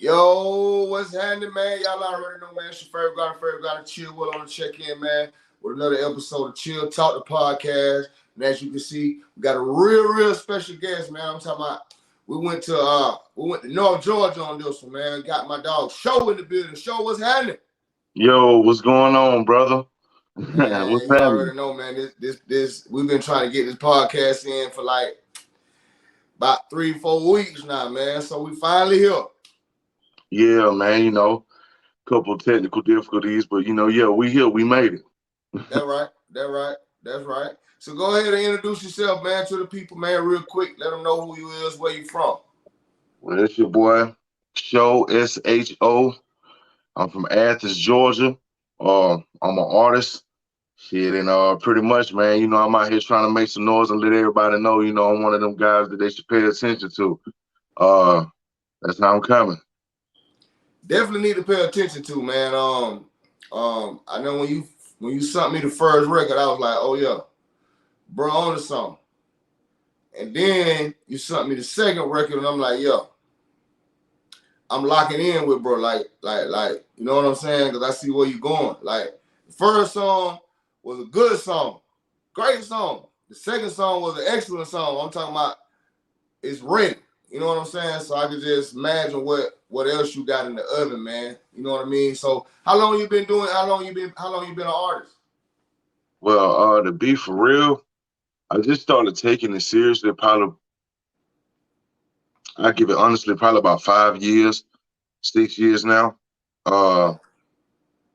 Yo, what's happening, man? Y'all already know, man. It's your favorite got to chill. Well on the check in, man, with another episode of Chill Talk the podcast. And as you can see, we got a real special guest, man. I'm talking about we went to North Georgia on this one, man. Got my dog SHO in the building. SHO, what's happening? Yo, what's going on, brother? What's Man, you happening? already know, man. This we've been trying to get this podcast in for like about 3-4 weeks now, man. So we finally here. Yeah, man, couple technical difficulties, but yeah, we here, we made it. That right. That's right. So go ahead and introduce yourself, man, to the people, man, real quick. Let them know who you is, where you from. Well, it's your boy, SHO, SHO. I'm from Athens, Georgia. I'm an artist. Shit, and pretty much, man, I'm out here trying to make some noise and let everybody know, I'm one of them guys that they should pay attention to. Uh, that's how I'm coming. Definitely need to pay attention to, man. I know when you sent me the first record, I was like, oh yeah, bro, on the song. And then you sent me the second record, and I'm like, yo, I'm locking in with bro, like, you know what I'm saying? Because I see where you're going. Like, the first song was a good song, great song. The second song was an excellent song. I'm talking about it's ready. You know what I'm saying? So I could just imagine what else you got in the oven, man. You know what I mean? So how long you been doing? How long you been an artist? Well, to be for real, I just started taking it seriously probably, I give it honestly, probably about 5 years, 6 years now. Uh,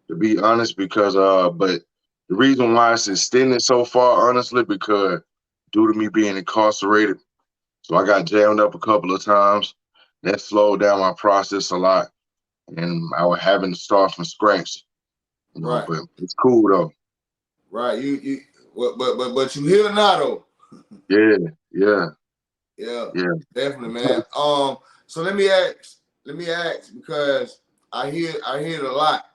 to be honest, because but the reason why it's extended so far, honestly, because due to me being incarcerated, so I got jammed up a couple of times. That slowed down my process a lot, and I was having to start from scratch. Right. But it's cool though. Right. You but you here now though. Yeah, yeah, Yeah, yeah. definitely, man. So let me ask because I hear it a lot.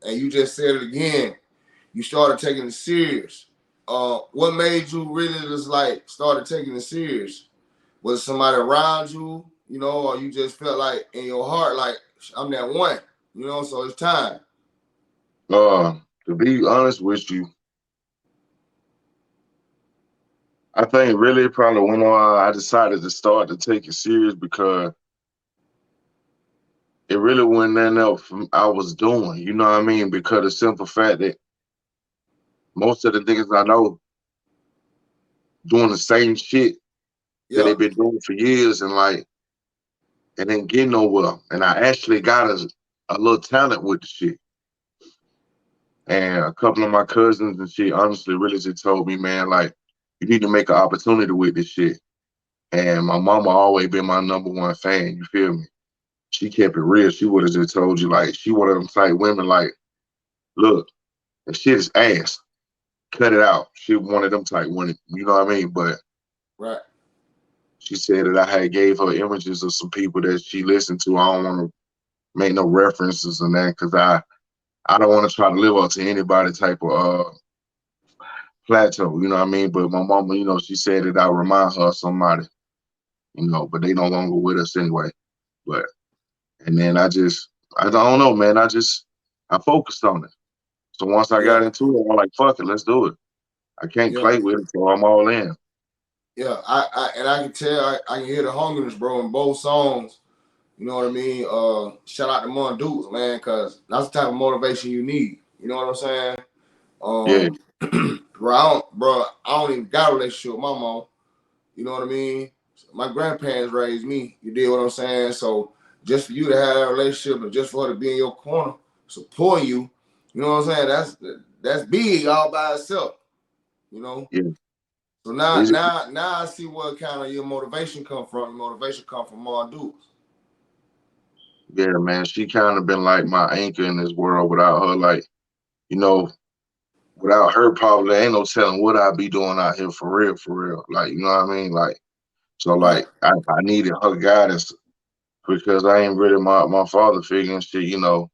And you just said it again. You started taking it serious. What made you really just like started taking it serious? Was it somebody around you, or you just felt like in your heart, like I'm that one, so it's time. Uh, to be honest with you, I think really probably when I decided to start to take it serious because it really wasn't nothing else I was doing. You know what I mean? Because the simple fact that most of the niggas I know doing the same shit that Yeah, they've been doing for years and like and ain't getting nowhere. And I actually got a little talent with the shit. And a couple of my cousins and shit honestly really just told me, man, like, you need to make an opportunity with this shit. And my mama always been my number one fan, you feel me? She kept it real. She would have just told you, like, she one of them type women, like, look, the shit is ass. Cut it out. She one of them type women, you know what I mean? But right. she said that I had gave her images of some people that she listened to. I don't want to make no references on that because I don't want to try to live up to anybody type of plateau, you know what I mean? But my mama, she said that I remind her of somebody, but they no longer with us anyway. But and then I don't know, man. I focused on it. So once I Yeah, got into it, I'm like, fuck it, let's do it. I can't yeah, play with it, so I'm all in. yeah. I can tell I can hear the hungerness, bro, in both songs. You know what I mean? Shout out to Mon Dukes, man, because that's the type of motivation you need. You know what I'm saying? Yeah, Um, bro, I don't even got a relationship with my mom. You know what I mean? My grandparents raised me. You did what I'm saying? So just for you to have that relationship and just for her to be in your corner, support you, you know what I'm saying? That's big all by itself. You know. yeah. So now, It's, now, now I see where kind of your motivation come from. Your motivation come from Mon Dukes. yeah, man. She kind of been like my anchor in this world. Without her, like, you know, without her, probably ain't no telling what I'd be doing out here for real, for real. Like, you know what I mean? Like, so Right. like I needed her guidance because I ain't really my father figure and shit, you know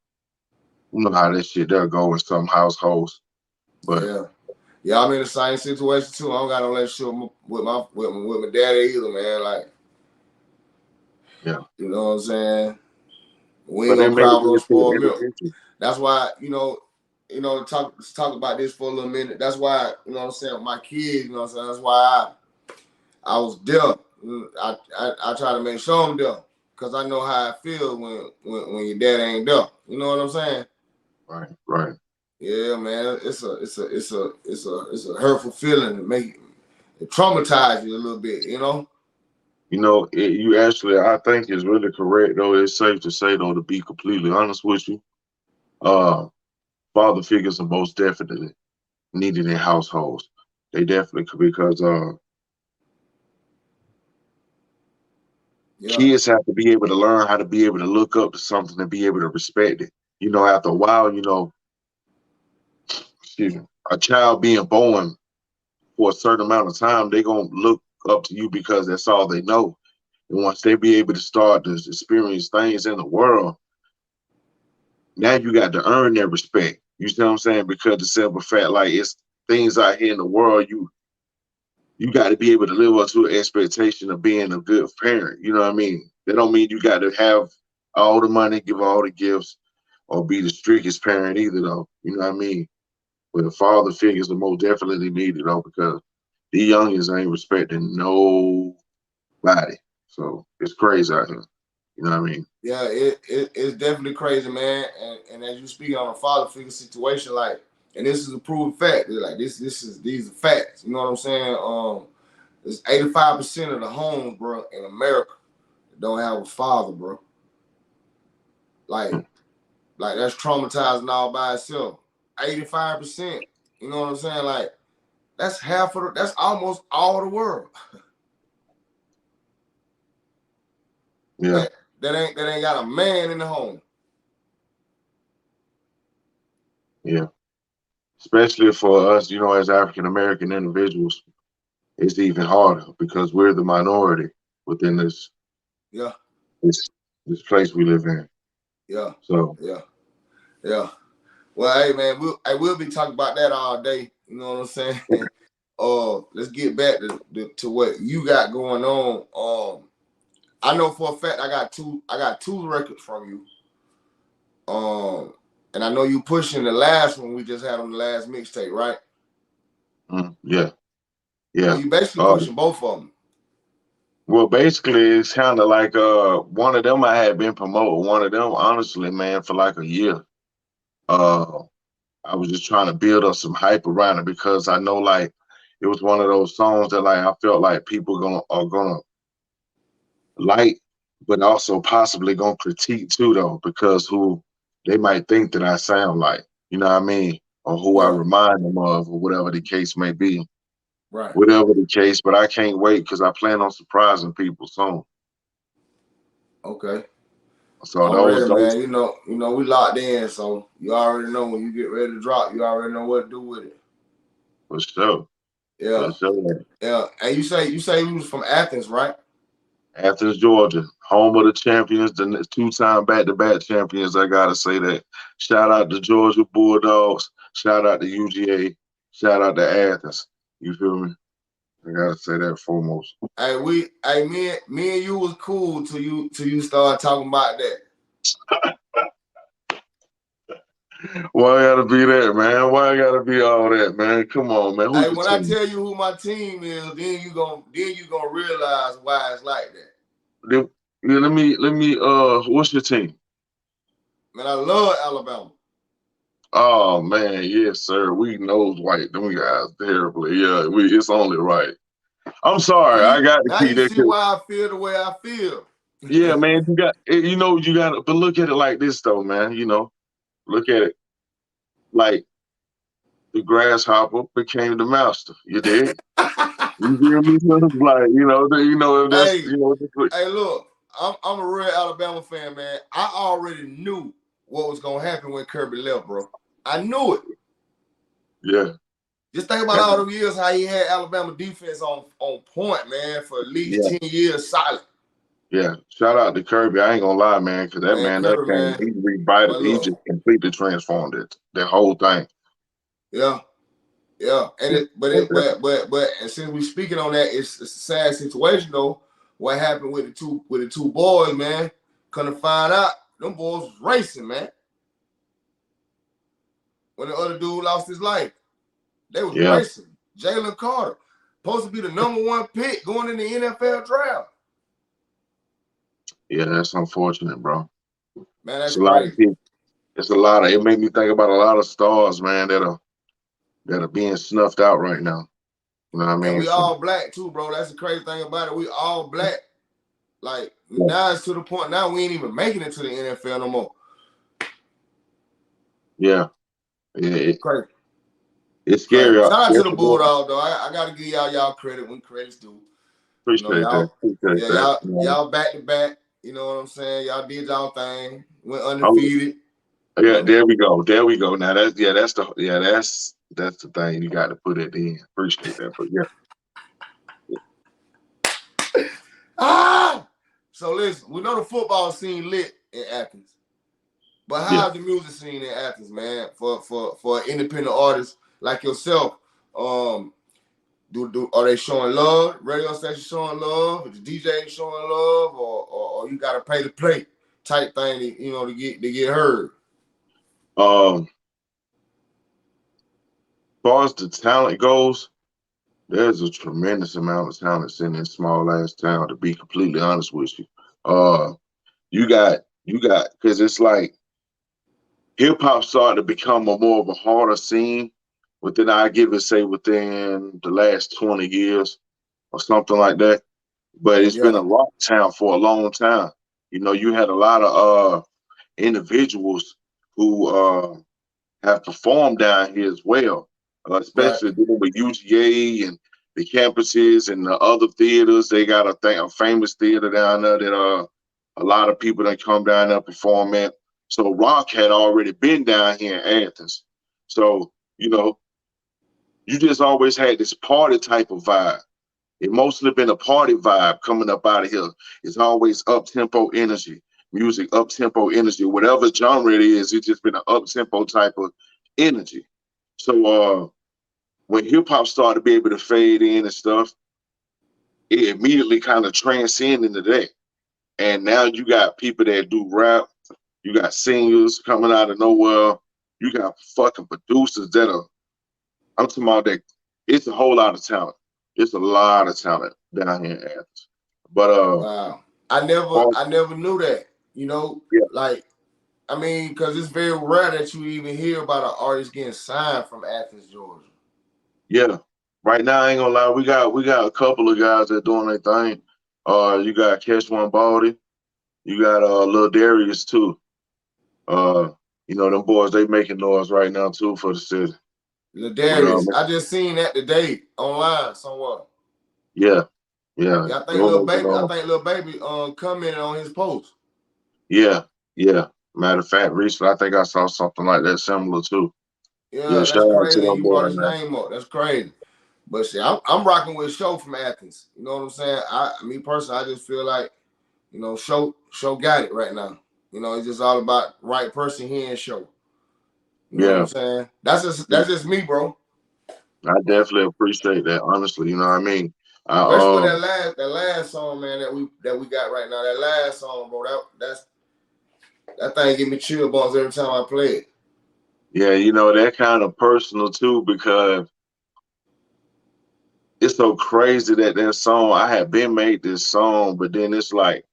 how this shit there go in some households. But Yeah. Yeah, I'm in the same situation too. I don't got no relationship with my daddy either, man. Like Yeah. You know what I'm saying? We But ain't they gonna made cry it over no into spoiled milk. elementary. That's why, talk about this for a little minute. That's why, you know what I'm saying, with my kids, you know what I'm saying, that's why I was there. I try to make sure I'm there. Cause I know how I feel when your dad ain't there. You know what I'm saying? Right, right. Yeah, man. It's a hurtful feeling to make it traumatize you a little bit, you know? You know, you actually, I think is really correct though. It's safe to say though, to be completely honest with you, uh, father figures are most definitely needed in households. They definitely could because Yeah. kids have to be able to learn how to be able to look up to something and be able to respect it. You know, after a while, you know, excuse me, a child being born for a certain amount of time, they gonna look up to you because that's all they know. And once they be able to start to experience things in the world, now you got to earn their respect. You see what I'm saying? Because the simple fact, like it's things out here in the world, you got to be able to live up to an expectation of being a good parent. You know what I mean? That don't mean you got to have all the money, give all the gifts, or be the strictest parent either, though. You know what I mean? But the father figures are most definitely needed, though, because the youngins ain't respecting nobody. So it's crazy out here. You know what I mean? Yeah, it's definitely crazy, man. And as you speak on a father figure situation, like, and this is a proven fact. Like these are facts. You know what I'm saying? It's 85% of the homes, bro, in America don't have a father, bro. Like, like that's traumatizing all by itself. 85%. You know what I'm saying? Like, that's that's almost all the world. Yeah, That that ain't got a man in the home. yeah. Especially for us, you know, as African American individuals, it's even harder because we're the minority within Yeah, this this place we live in. yeah, So yeah, yeah. Well, hey man, we'll be talking about that all day. You know what I'm saying? Let's get back to what you got going on. I know for a fact I got two records from you. And I know you pushing the last one we just had on the last mixtape, right? yeah, Well, yeah. you basically Uh, pushing both of them. well, basically, it's kind of like one of them I had been promoting. One of them, honestly, man, for like a year. Uh, I was just trying to build up some hype around it because I know like it was one of those songs that like I felt like people are gonna like, but also possibly gonna critique too though, because who they might think that I sound like, you know what I mean? Or who I Yeah, remind them of, or whatever the case may be. right. Whatever the case, but I can't wait because I plan on surprising people soon. Okay. So I'm ready, those man. We locked in, so you already know when you get ready to drop, you already know what to do with it. for sure. For Yeah, sure. yeah. And you say you was from Athens, right? Athens, Georgia, home of the champions, the two-time back-to-back champions. I gotta say that. Shout out to Georgia Bulldogs. Shout out to UGA. Shout out to Athens. You feel me? I gotta say that foremost. Me and you was cool till you start talking about that. Why gotta be that, man? Why gotta be all that, man? Come on, man. Who Hey, your when I team? tell you who my team is, then you gonna realize why it's like that. Let me. What's your team? Man, I love Alabama. Oh man, yes, sir. We nose white them guys terribly. Yeah, it's only right. I'm sorry, I See, got to now keep you that. see why I feel the way I feel. Yeah, man, you got to, but look at it like this though, man. You know, look at it like the grasshopper became the master. You did. You feel me? So it's like if that's hey, hey, look, I'm a real Alabama fan, man. I already knew what was gonna happen when Kirby left, bro. I knew it. yeah, Just think about that, all them years how he had Alabama defense on point, man, for at least yeah, 10 years solid. yeah. Shout out to Kirby. I ain't gonna lie, man, because that Man, man that Kirby, came, man. he revitalized, But he look, just completely transformed it, that whole thing. yeah, yeah. And Yeah, it but most it definitely. but and since we speaking on that, it's a sad situation though. what happened with the two boys, man. Couldn't find out them boys was racing, man. When the other dude lost his life, they was Yeah, racing. Jalen Carter, supposed to be the #1 pick going in the NFL draft. yeah, that's unfortunate, bro. Man, It's that's a lot of crazy. people. It's a lot of. It made me think about a lot of stars, man, that are being snuffed out right now. You know what I And mean? we From all black too, bro. That's the crazy thing about it. We all black. Like yeah, now it's to the point now we ain't even making it to the NFL no more. yeah, yeah, Crazy. it's Crazy. scary. Shout out to Yes, the Bulldog though. I gotta give y'all credit when credit's due. You know, appreciate that. y'all, Appreciate yeah, that. y'all back to back. You know what I'm saying? Y'all did y'all thing. Went Oh, undefeated. You yeah, know. there we go. There we go. Now that's the thing you got to put it in. Appreciate that. But yeah, Ah! So listen, we know the football scene lit in Athens. But yeah. how's the music scene in Athens, man? For independent artists like yourself, um, are they showing love? Radio stations showing love? Is the DJ showing love, or you gotta pay to play type thing, to get heard? As far as the talent goes, there's a tremendous amount of talent in this small ass town. To be completely honest with you, uh, you got because it's like hip hop started to become a more of a harder scene within I give it say within the last 20 years or something like that. But it's been Yeah, a rock town for a long time. You know, you had a lot of individuals who have performed down here as well, right, especially dealing with UGA and the campuses and the other theaters. They got a famous theater down there that a lot of people that come down there perform at. So rock had already been down here in Athens. So, you know, you just always had this party type of vibe. It mostly been a party vibe coming up out of here. It's always up tempo energy, music up tempo energy, whatever genre it is. It's just been an up tempo type of energy. So when hip hop started to be able to fade in and stuff, it immediately kind of transcended into that. And now you got people that do rap. You got singers coming out of nowhere. You got fucking producers that are. I'm talking about that. It's a whole lot of talent. It's a lot of talent down here in Athens. But wow. I never knew that. You know, yeah, like I mean, because it's very rare that you even hear about an artist getting signed from Athens, Georgia. yeah. Right now, I ain't gonna lie. We got a couple of guys that doing their thing. You got Catch One Baldy. You got Lil Darius too. Uh, you know them boys. They making noise right now too for the city. But Ladarius, I just seen that today online somewhere. yeah, yeah. Yeah, I think little Those, baby. I think little baby commented on his post. yeah, yeah. Matter of fact, recently I think I saw something like that similar too. Yeah, Yeah, shout that's out to crazy. them You brought boys, his man. name up. That's crazy. But see, I'm rocking with SHO from Athens. You know what I'm saying? Me personally, I just feel like SHO got it right now. It's just all about right person here in SHO. You know what I'm Yeah, saying? That's just me, bro. I definitely appreciate that. Honestly, you know what I mean. I Especially with that last song, man, that we got right now. That last song, bro. That thing give me chill bumps every time I play it. yeah, you know that kind of personal too because it's so crazy that song I had been made this song, but then it's like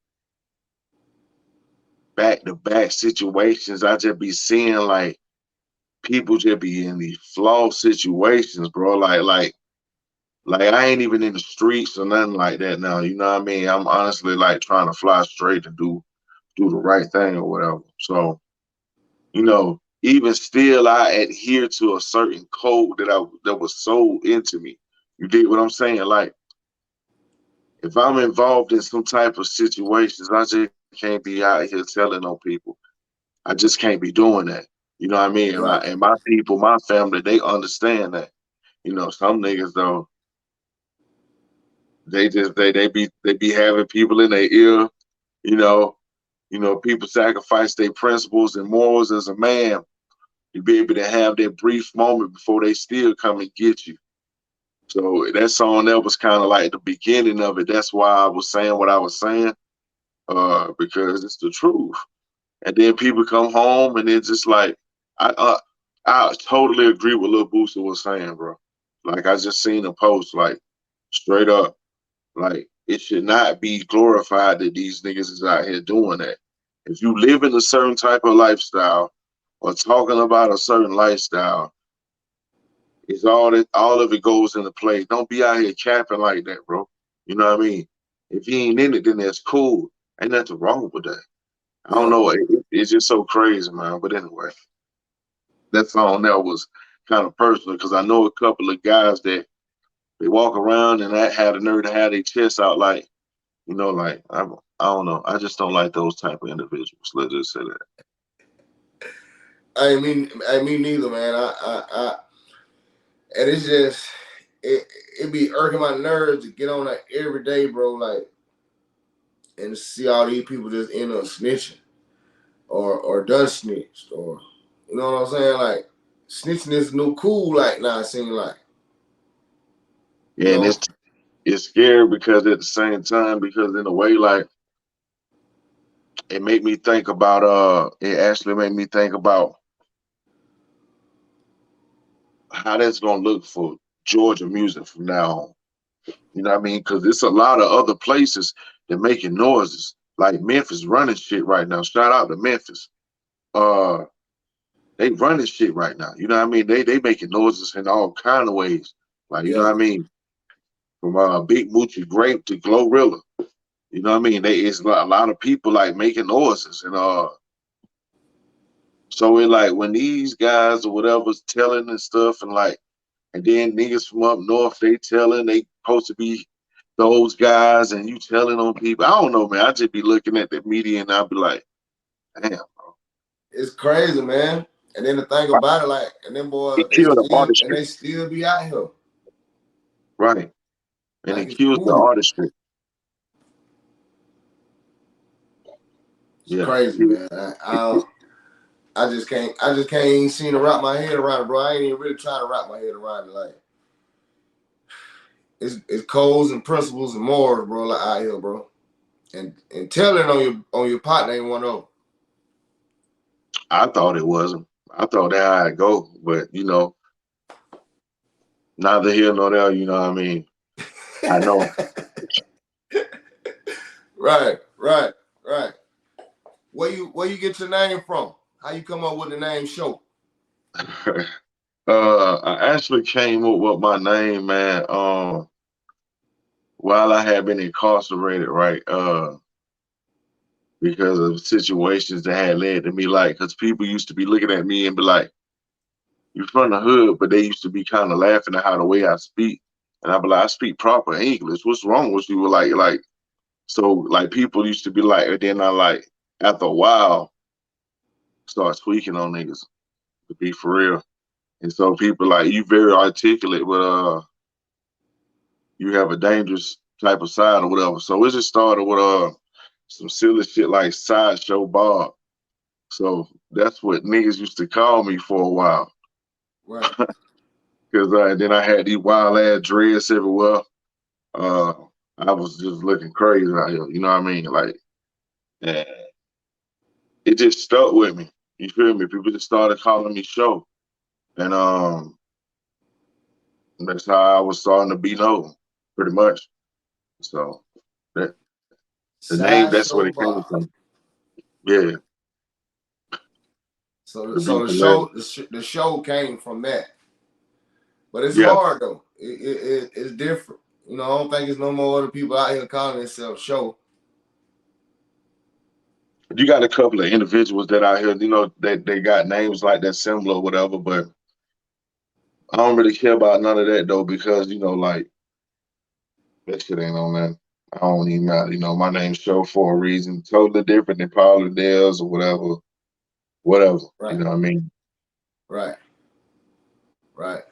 back to back situations. I just be seeing like people just be in these flawed situations, bro. Like I ain't even in the streets or nothing like that now. You know what I mean? I'm honestly like trying to fly straight and do the right thing or whatever. So, you know, even still I adhere to a certain code that was sold into me. You dig what I'm saying? Like if I'm involved in some type of situations, I just can't be out here telling on people. I just can't be doing that. You know what I mean? Right. And my people, my family, they understand that. You know, some niggas though, they be having people in their ear. You know, people sacrifice their principles and morals as a man to be able to have that brief moment before they still come and get you. So that song that was kind of like the beginning of it. That's why I was saying what I was saying, because it's the truth. And then people come home and it's just like I uh, I totally agree with Lil Booster was saying, bro. Like I just seen a post like straight up, like it should not be glorified that these niggas is out here doing that. If you live in a certain type of lifestyle or talking about a certain lifestyle, it's all of it goes into play. Don't be out here capping like that, bro. You know what I mean? If you ain't in it, then that's cool. Ain't nothing wrong with that. I don't Yeah, know. It's just so crazy, man. But anyway, that song there was kind of personal because I know a couple of guys that they walk around and that had a nerve to have their chest out, like like I don't know. I just don't like those type of individuals. Let's just say that. I mean neither, man. And it's just it be irking my nerves to get on that every day, bro. Like, and to see all these people just end up snitching or done snitched, or you know what I'm saying? Like, snitching is new cool. Like now, it seems like, you And know, it's scary because at the same time, because in a way, like it made me think about it actually made me think about how that's gonna look for Georgia music from now on. You know what I mean? Because it's a lot of other places that making noises. Like Memphis running shit right now. Shout out to Memphis. Uh, they running shit right now. You know what I mean? They making noises in all kind of ways. Like you know yeah, what I mean? From Big Moochie Grape to Glorilla. You know what I mean? It's a lot of people like making noises, and so it like when these guys or whatever's telling and stuff, and like, and then niggas from up north they telling they supposed to be those guys, and you telling on people. I don't know, man. I just be looking at the media and I'll be like, damn, it's crazy, man. And then the thing about it, like, and them boys, it killed the artistry, they still be out here. right? And Like, it it's kills the cool. artistry. It's Yeah, crazy, man. it, it, I just can't even seem to wrap my head around it, bro. I ain't even really trying to wrap my head around it. Like, it's codes and principles and morals, bro. Like out here, bro. And telling on your partner ain't one of them. I thought it wasn't. I thought that how it go, but neither here nor there. You know what I mean? I know. Right, right, right. Where you get your name from? How you come up with the name SHO? I actually came up with my name, man. While I had been incarcerated, right? Because of situations that had led to me, like, because people used to be looking at me and be like, "You from the hood," but they used to be kind of laughing at how the way I speak, and I'd be like, "I speak proper English. What's wrong with you?" Like, so, like, people used to be like, and then I like, after a while, start tweaking on niggas to be for real, and so people like, "You very articulate, but you have a dangerous type of side or whatever." So it just started with some silly shit like Sideshow Bob. So that's what niggas used to call me for a while. Right. Cause then I had these wild ass dreads everywhere. Uh, I was just looking crazy out here. You know what I mean? Like, and it just stuck with me. You feel me? People just started calling me Show, and that's how I was starting to be known, pretty much. So that the name, that's where Sideshow it came Bob. from. Yeah, to be So hilarious. the show came from that. But it's Yeah, hard though. It's different. You know, I don't think it's no more other people out here calling themselves SHO. you got a couple of individuals that out here, they got names like that similar or whatever, but I don't really care about none of that though because like that shit ain't on that. I don't even matter. My name's Show for a reason, totally different than probably theirs or whatever, whatever. You Right, know what I mean? right, right.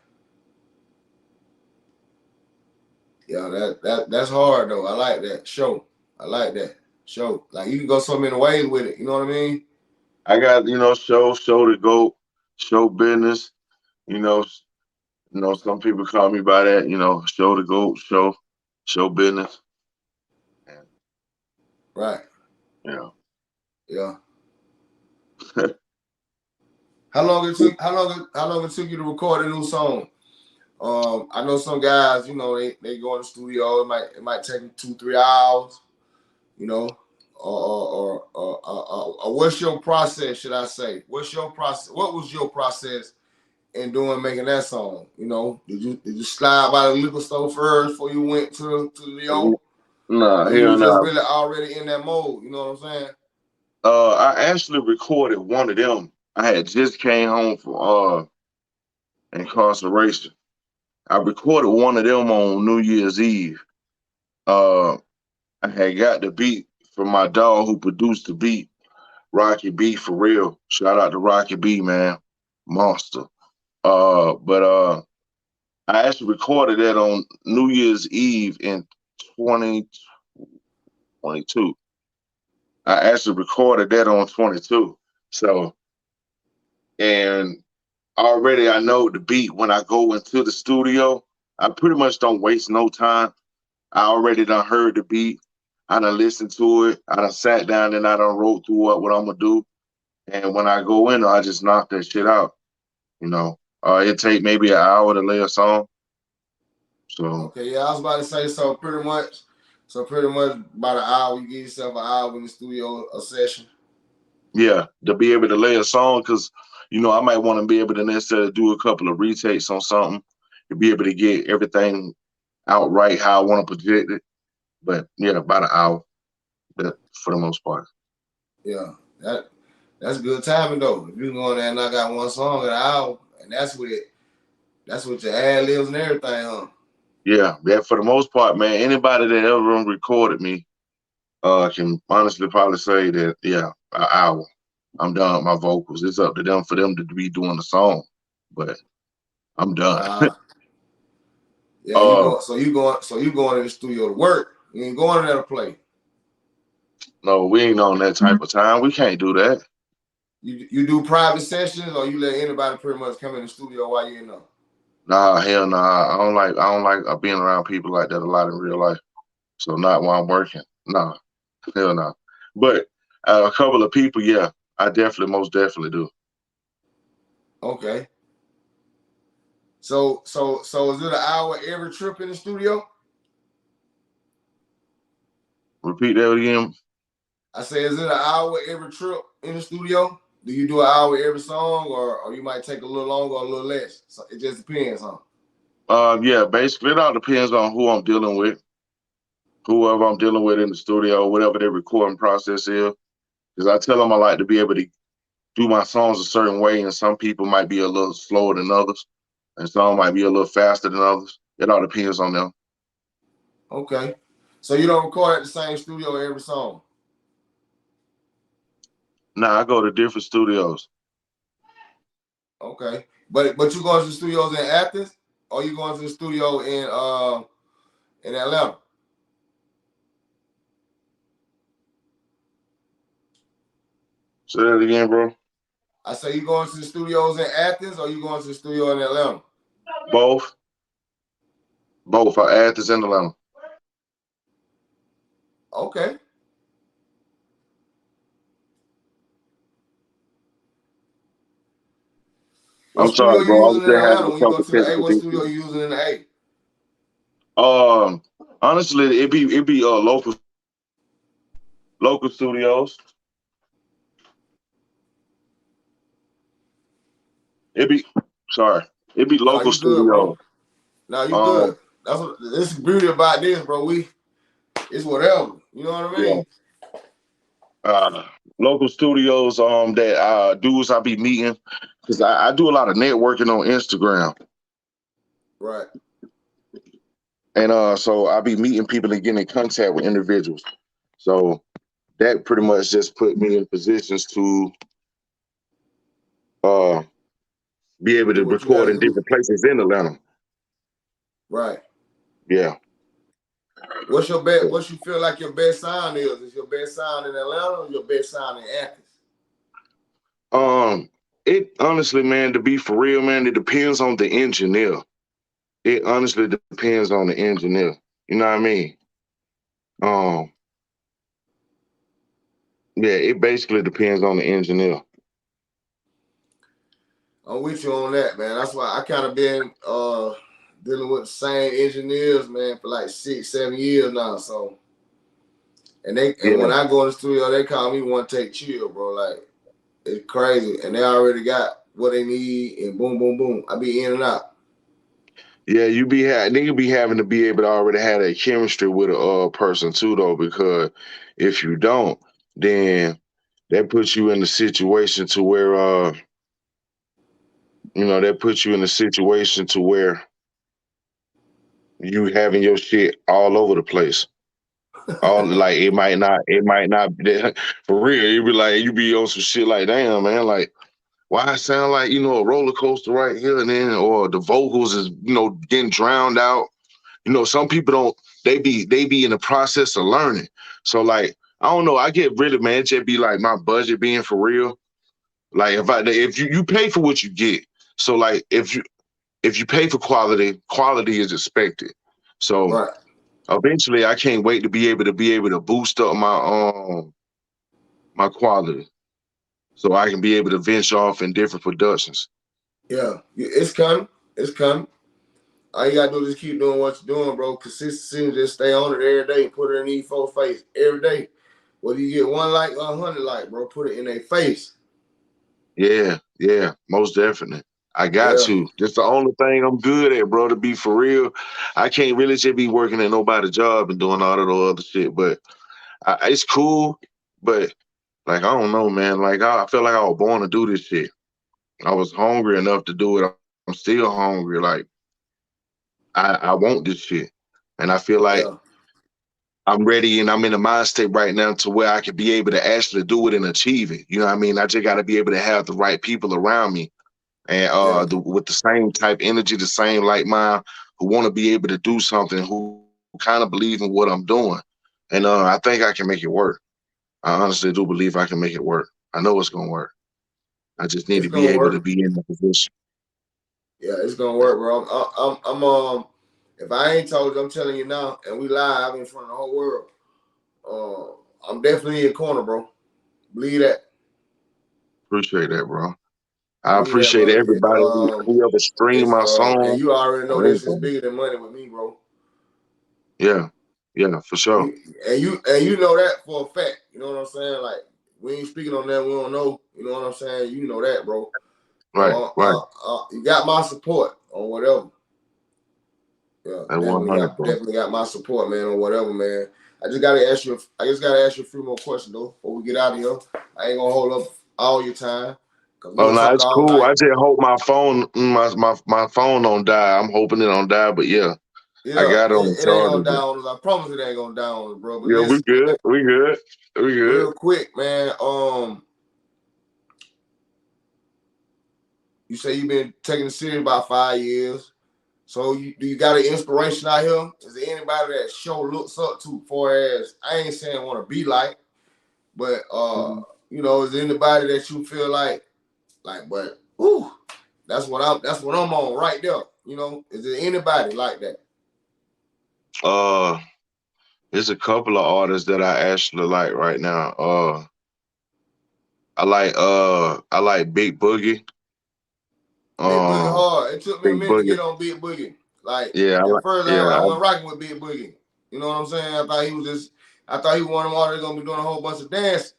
Yeah, that's hard though. I like that SHO. I like that SHO. Like you can go so many ways with it. You know what I mean? I got show to go, show business. You know, You know, some people call me by that. You know, show the goat, show business, and Right. you know. Yeah. How long it took? How long it took you to record a new song? I know some guys, you know, they go in the studio. It might take them 2-3 hours. You know, or what's your process? Should I say? What's your process? What was your process in doing making that song? You know, did you slide by the liquor store first before you went to the O, Nah, or you hell was just no. really already in that mode? You know what I'm saying? I actually recorded one of them. I had just came home from incarceration. I recorded one of them on New Year's Eve. Uh, I had got the beat from my dog who produced the beat, Rocky B for real. Shout out to Rocky B, man, monster. But I actually recorded that on New Year's Eve in 2022. I actually recorded that on 22. So, and already I know the beat when I go into the studio. I pretty much don't waste no time. I already done heard the beat. I done listened to it. I done sat down and I done wrote through what I'm gonna do. And when I go in, I just knock that shit out. You know, it take maybe an hour to lay a song. So Okay, yeah, I was about to say so. Pretty much, about an hour. You give yourself an hour in the studio, a session. yeah, to be able to lay a song, because you know I might want to be able to necessarily do a couple of retakes on something to be able to get everything out right how I want to project it. But yeah, about an hour, that for the most part. Yeah, that's good timing though. If you go in there and knock out one song in an hour, and that's with your ad libs and everything, huh? Yeah, that for the most part, man. Anybody that ever recorded me can honestly probably say that, yeah, an hour. I'm done with my vocals. It's up to them for them to be doing the song, but I'm done. Uh, yeah, you uh, go. So you going in the studio to work. You ain't going in there to play. no, we ain't on that type of time. We can't do that. You do private sessions, or you let anybody pretty much come in the studio while you in there. Nah, hell nah. I don't like being around people like that a lot in real life. So not while I'm working. Nah, hell nah. But a couple of people, yeah, I definitely, most definitely do. Okay. So is it an hour every trip in the studio? Repeat that again. I say, is it an hour every trip in the studio? Do you do an hour every song, or you might take a little longer or a little less? So it just depends, huh? Yeah, basically it all depends on who I'm dealing with, whoever I'm dealing with in the studio, whatever their recording process is. Because I tell them I like to be able to do my songs a certain way, and some people might be a little slower than others, and some might be a little faster than others. It all depends on them. Okay. So you don't record at the same studio every song? Now I go to different studios. Okay. But you going to the studios in Athens, or you going to the studio in Atlanta? Say that again, bro. I say you going to the studios in Athens, or you going to the studio in Atlanta? Both, both. I add this into them. Okay. What I'm studio sorry, you bro. I was using in just having Atlanta? a When you go couple to the A, technical what studio issues. you using in the A? Um, Honestly, it be local studios. It be sorry. It be Nah, local you good, bro. studios. Nah, you Um, good. That's what this is beauty about this, bro. It's whatever. You know what I yeah. mean? Uh, Local studios. That dudes I be meeting because I do a lot of networking on Instagram, Right. and so I be meeting people and getting in contact with individuals. So that pretty much just put me in positions to uh be able to Do what you got record to in do. different places in Atlanta. Right. Yeah. What's your best? What you feel like your best sound is? Is your best sound in Atlanta or your best sound in Athens? Um, it honestly, man, to be for real, man, it depends on the engineer. it honestly depends on the engineer. You know what I mean? Um, yeah, it basically depends on the engineer. I'm with you on that, man. That's why I kind of been dealing with the same engineers, man, for like 6, 7 years now. So, and when Yeah, I go in the studio, they call me one take chill, bro. Like it's crazy, and they already got what they need, and boom, boom, boom. I be in and out. yeah, nigga be having to be able to already have that chemistry with a person too, though, because if you don't, then that puts you in a situation to where that puts you in a situation to where you having your shit all over the place. All like it might not for real. It be like you be on some shit like, damn man, like why it sound like a roller coaster right here, and then or the vocals is getting drowned out. Some people don't. They be in the process of learning. So like I don't know. I get really man. It just be like my budget being for real. Like if you pay for what you get. So like if you pay for quality, quality is expected. So Right. eventually, I can't wait to be able to boost up my quality, so I can be able to venture off in different productions. Yeah. It's coming. It's coming. All you gotta do is just keep doing what you're doing, bro. Consistency and just stay on it every day. Put it in these folks' face every day. Whether you get one like or 100 like, bro, put it in their face. Yeah, yeah, most definitely. I got Yeah. to. That's the only thing I'm good at, bro. To be for real, I can't really just be working at nobody's job and doing all of the other shit. But it's cool. But like I don't know, man. Like I feel like I was born to do this shit. I was hungry enough to do it. I'm still hungry. Like I want this shit, and I feel like Yeah. I'm ready and I'm in a mind state right now to where I can be able to actually do it and achieve it. You know what I mean? I just got to be able to have the right people around me and Yeah. with the same type energy, the same like mind, who want to be able to do something, who kind of believe in what I'm doing. And I think I can make it work. I honestly do believe I can make it work. I know it's gonna work. I just need to It's be gonna able to work. be in the position. Yeah, it's gonna work, bro. If I ain't told you, I'm telling you now, and we live in front of the whole world. I'm definitely in your corner, bro. Believe that. Appreciate that, bro. I Believe that, appreciate bro. everybody who ever streamed It's my and song you already know or this is anything. bigger than money with me, bro. Yeah, yeah, for sure. And you know that for a fact. You know what I'm saying? Like we ain't speaking on that. We don't know. You know what I'm saying? You know that, bro. Right, So right. you got my support on whatever. Yeah, At 100, bro. definitely got my support, man, or whatever, man. I just gotta ask you a few more questions though before we get out of here. I ain't gonna hold up all your time because we Oh can no, talk it's all cool. I night. just hope my phone don't die. I'm hoping it don't die, but yeah, I Yeah, got it on the it ain't gonna charger. die But on us. I promise it ain't gonna die on us, bro. But yeah, we listen, good. We good. We good. real quick, man. You say you've been taking the series about 5 years. So do you got an inspiration out here? Is there anybody that SHO looks up to, far as I ain't saying want to be like, but Mhm. is there anybody that you feel like, but ooh, that's what I'm on right there. Is there anybody like that? Uh, there's a couple of artists that I actually like right now. I like Big Boogie. Big Boogie Um, hard. It took me a Big minute to Boogie. get on Big Boogie. Like Yeah, at first, yeah. I wasn't rocking with Big Boogie. You know what I'm saying? I thought he was one of them artists gonna be doing a whole bunch of dancing,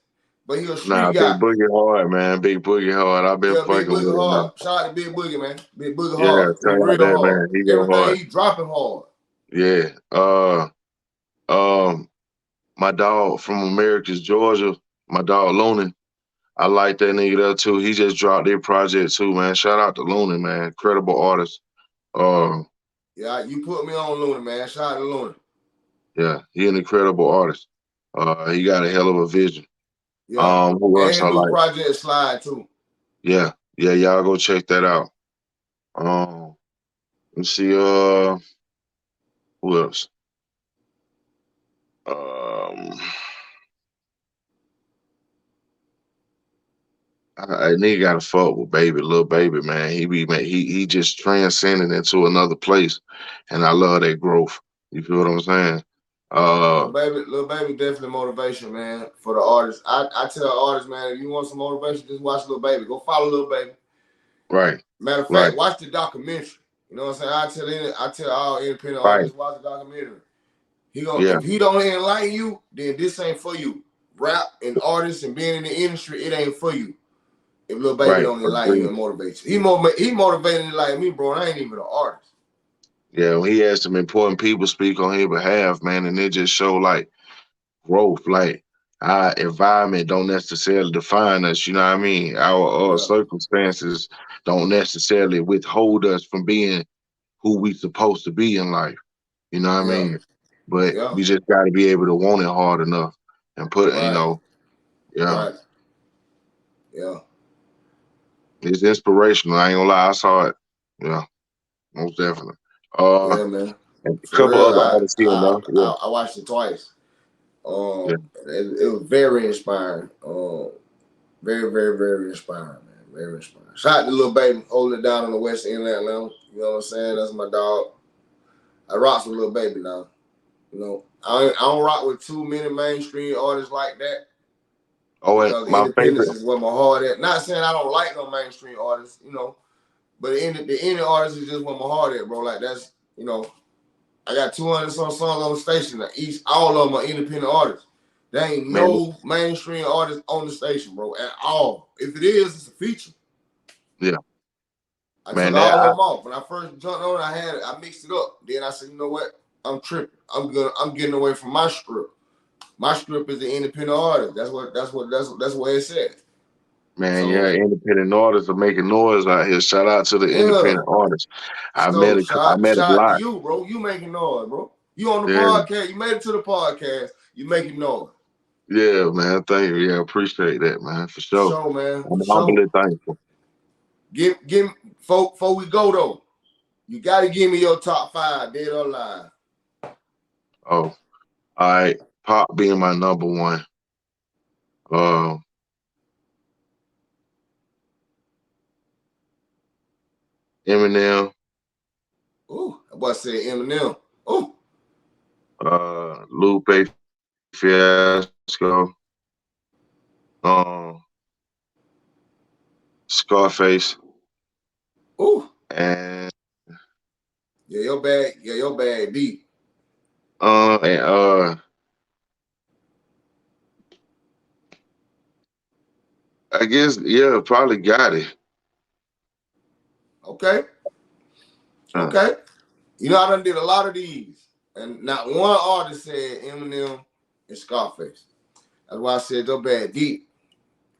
but he a Nah, street Big guy. Boogie hard, man. Big Boogie hard. I've been Yeah, Big fucking Boogie with him now. hard. Shout out to Big Boogie, man. Big Boogie Yeah, hard. He tell out real that hard. man. He go Everything hard. he dropping hard. Yeah. Um, my dog from Americus, Georgia, my dog Looney. I like that nigga there too. He just dropped their project too, man. Shout out to Looney, man. Incredible artist. Uh, Yeah, you put me on Luna, man. Shout out to Luna. yeah, he an incredible artist. He got a hell of a vision. Yeah. Who And else his I new like? project Slide too. Yeah, yeah, y'all go check that out. Um, let's see, who else? Um, A nigga gotta fuck with baby, little baby, man. He just transcended into another place, and I love that growth. You feel what I'm saying? Uh, Little baby, definitely motivation, man, for the artists. I tell artists, man, if you want some motivation, just watch Little Baby. Go follow Little Baby. right, Matter of right, fact, watch the documentary. You know what I'm saying? I tell all independent right. artists, watch the documentary. Yeah, If he don't enlighten you, then this ain't for you. Rap and artists and being in the industry, it ain't for you. If Little Baby right. don't enlighten you Agreed. and motivate you, he motivated like me, bro. And I ain't even an artist. Yeah, he had some important people speak on his behalf, man, and it just show like growth. Like our environment don't necessarily define us. You know what I mean? Our Yeah, circumstances don't necessarily withhold us from being who we supposed to be in life. You know what I yeah, mean? But yeah. we just got to be able to want it hard enough and put, Right, yeah, right. Yeah, it's inspirational. I ain't gonna lie, I saw it. Yeah, most definitely. Uh, yeah, man. and a For couple real, other artists here and there. Yeah, I watched it twice. yeah, It was very inspiring. Very, very, very inspiring, man. Very inspiring. Shout out to Little Baby holding it down on the West End of Atlanta. You know what I'm saying? That's my dog. I rock with Little Baby now. You know, I don't rock with too many mainstream artists like that Oh, and because my independence favorite, is where my heart at. Not saying I don't like no mainstream artists, you know, but the indie artists is just where my heart at, bro. Like that's, you know, I got 200 some songs on the station. All of them are independent artists. There ain't man, no mainstream artist on the station, bro, at all. If it is, it's a feature. yeah, I man, took that all I, of them off. When I first jumped on, I mixed it up. Then I said, you know what? I'm tripping. I'm getting away from my script. My script is the independent artist. That's what it said. man, yeah, So independent artists are making noise out here. Shout out to the yeah. independent artists. So I met a shout out to lot. you, bro. You making noise, bro. You on the Yeah, podcast. You made it to the podcast. You making noise. yeah, man. Thank you. Yeah, appreciate that, man, for For sure. sure, man. For I'm sure. humbly thankful. Give before we go though. You gotta give me your top 5, dead or alive. Oh, all right. Pop being my number one. Uh, Eminem, Ooh, that boy said Eminem. Ooh, Lupe Fiasco, um, Scarface, ooh. and Your bag deep. and I guess yeah, probably got it. Okay, Uh, okay. You know I done did a lot of these, and not one artist said Eminem and Scarface. That's why I said your bag deep.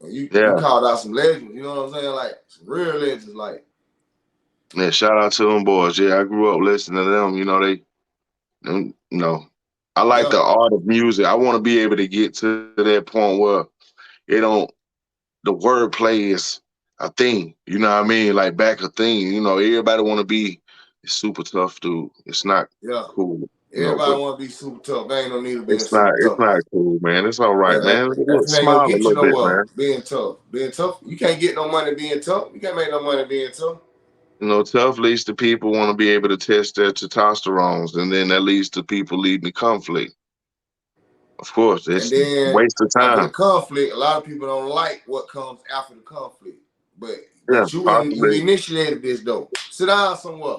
And you yeah, called out some legends. You know what I'm saying? Like some real legends. Like yeah. Shout out to them boys. Yeah, I grew up listening to them. You know, I like yeah, the art of music. I want to be able to get to that point where it don't the wordplay is a thing. You know what I mean? Like back a thing. Everybody want to be a super tough dude. It's not yeah. cool. Everybody But want to be super tough. They ain't no need of being it's not super it's tough. not cool, man. It's all right, Yeah, man. that Look, ain't gonna smile a get you little bit, nowhere. man. Being tough, You can't get no money being tough. You can't make no money being tough. Tough leads to people want to be able to test their testosterones, and then that leads to people leading to conflict. Of course, And it's a then waste of after the time. conflict, a lot of people don't like what comes after the conflict. But Yeah, you possibly. initiated this though. Sit down somewhere.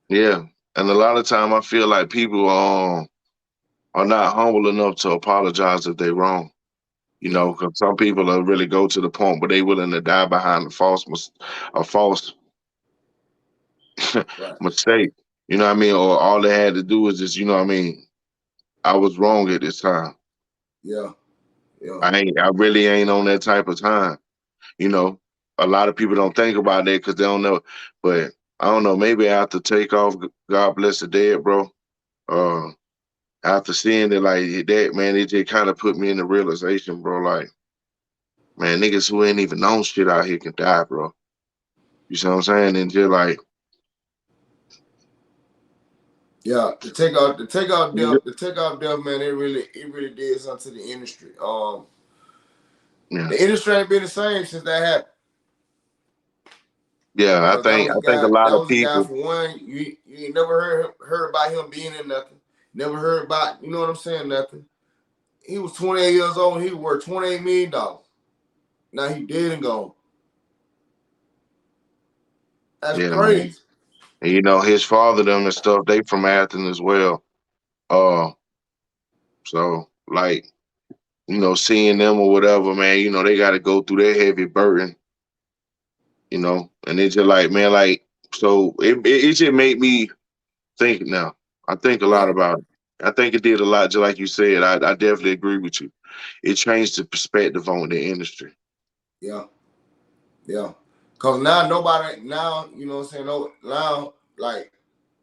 Yeah, and a lot of time I feel like people are not humble enough to apologize if they're wrong. Yeah, Because some people will really go to the point where they willing to die behind a false right. mistake. You know what I mean? Or all they had to do is just, you know what I mean? I was wrong at this time. Yeah, yeah, I really ain't on that type of time. You know, a lot of people don't think about that because they don't know. But I don't know. Maybe after Takeoff, God bless the dead, bro. Uh, After seeing it like that, man, it just kind of put me in the realization, bro. Like, man, niggas who ain't even known shit out here can die, bro. You see what I'm saying? And just like, yeah. The takeoff death, man. It really did something to the industry. Yeah. The industry ain't been the same since that happened. Yeah, Cause that was I a think a guy. lot That of was a guy people, for one. You ain't never heard about him being in nothing. Never heard about, you know what I'm saying, nothing. He was 28 years old and he was worth $28 million. Now he dead and gone. That's yeah, man. crazy. And his father them and stuff, they from Athens as well. Uh so like, seeing them or whatever, man, they gotta go through that heavy burden, and it's just like, man, like, so it just made me think now. I think a lot Yeah, about it. I think it did a lot, just like you said. I definitely agree with you. It changed the perspective on the industry. yeah, yeah. Cause now nobody now, you know what I'm saying, no now like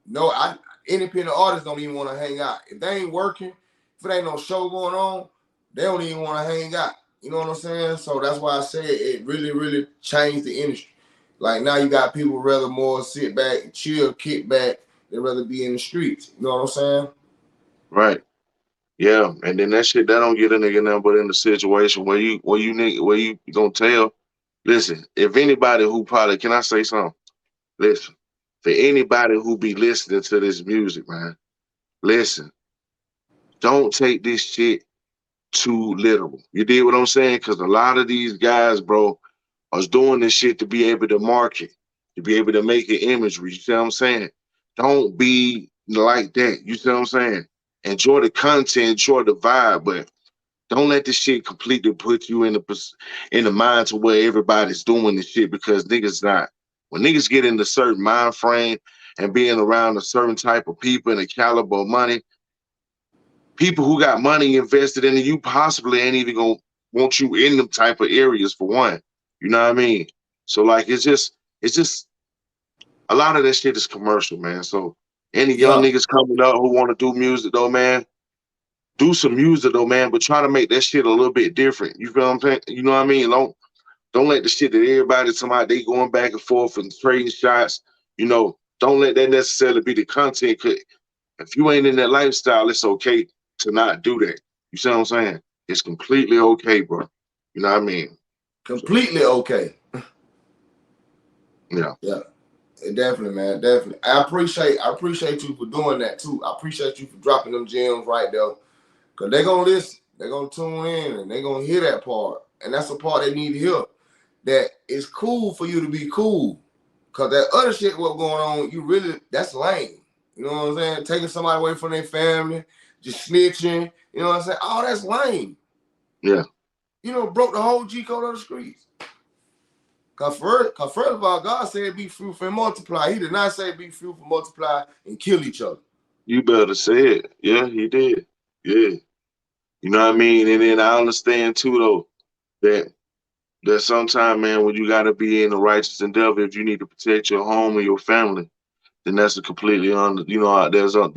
no I independent artists don't even want to hang out. If they ain't working, if it ain't no show going on, they don't even want to hang out. You know what I'm saying? So that's why I say it really, really changed the industry. Like now you got people rather more sit back, chill, kick back, they rather be in the streets. You know what I'm saying? Right. Yeah. And then that shit that don't get a nigga nothing but in the situation where you gonna tell. Listen, if anybody who probably can I say something? Listen, for anybody who be listening to this music, man, listen, don't take this shit too literal. You did what I'm saying? Because a lot of these guys, bro, are doing this shit to be able to market, to be able to make an imagery. You see what I'm saying? Don't be like that. You see what I'm saying? Enjoy the content, enjoy the vibe, but don't let this shit completely put you in the mind to where everybody's doing this shit because niggas not. When niggas get in a certain mind frame and being around a certain type of people and a caliber of money, people who got money invested in it, you possibly ain't even gonna want you in them type of areas for one. You know what I mean? So like it's just a lot of that shit is commercial, man. So any young Yup. niggas coming up who want to do music though, man, do some music though, man, but try to make that shit a little bit different. You feel what I'm saying? You know what I mean? Don't let the shit that everybody's talking about, they going back and forth and trading shots. Don't let that necessarily be the content. 'Cause if you ain't in that lifestyle, it's okay to not do that. You see what I'm saying? It's completely okay, bro. You know what I mean? So Completely okay. yeah, Yeah. Definitely, man. Definitely. I appreciate you for doing that too. I appreciate you for dropping them gems right there. Cause they gonna listen. They gonna tune in and they gonna hear that part. And that's the part they need to hear. That it's cool for you to be cool. Cause that other shit what going on, that's lame. You know what I'm saying? Taking somebody away from their family, just snitching, you know what I'm saying? Oh, that's lame. yeah. Broke the whole G code of the streets. Cause first of all, God said be fruitful and multiply. He did not say be fruitful, multiply, and kill each other. You better say it. Yeah, he did. Yeah. You know what I mean? And then I understand too though that sometimes, man, when you gotta be in a righteous endeavor, if you need to protect your home and your family, then that's a completely there's a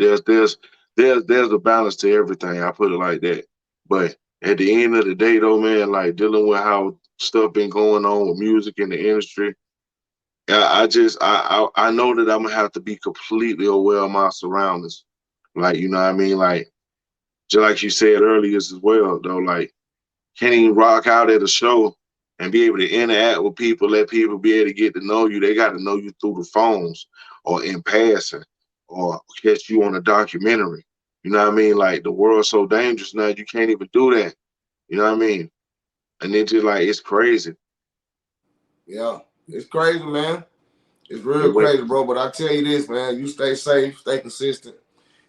balance to everything. I put it like that. But at the end of the day, though, man, like dealing with how stuff been going on with music in the industry, I know that I'm gonna have to be completely aware of my surroundings. Like, you know what I mean? Like, just like you said earlier as well, though, like can't even rock out at a show and be able to interact with people, let people be able to get to know you. They got to know you through the phones or in passing or catch you on a documentary. You know what I mean? Like the world's so dangerous now, you can't even do that. You know what I mean? And it's just like it's crazy. Yeah, it's crazy, man. It's real And when crazy, bro. But I tell you this, man. You stay safe, stay consistent,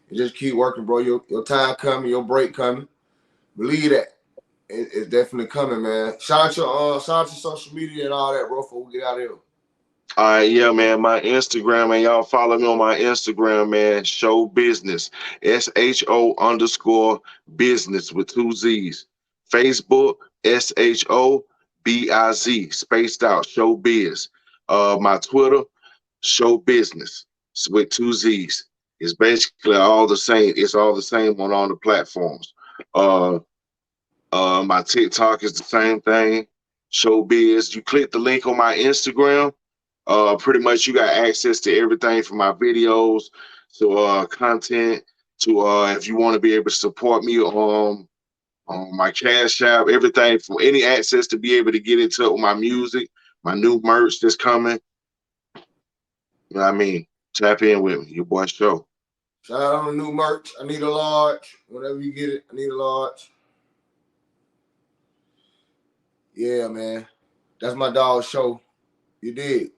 and just keep working, bro. Your time coming, your break coming. Believe that. It's definitely coming, man. Shout out your social media and all that, bro. Before we get out of here. All right, yeah, man. My Instagram, and y'all follow me on my Instagram, man. Show business, SHO_business with two Z's. Facebook, SHOBIZ, spaced out, show biz. My Twitter, show business with two Z's. It's basically all the same. It's all the same on all the platforms. Uh, my TikTok is the same thing. Show biz. You click the link on my Instagram, pretty much you got access to everything from my videos to content to if you want to be able to support me my Cash App, everything for any access to be able to get into my music, my new merch that's coming. You know what I mean? Tap in with me, your boy SHO. Shout out on the new merch. I need a large. Whenever you get it, I need a large. Yeah, man. That's my dog SHO. You dig?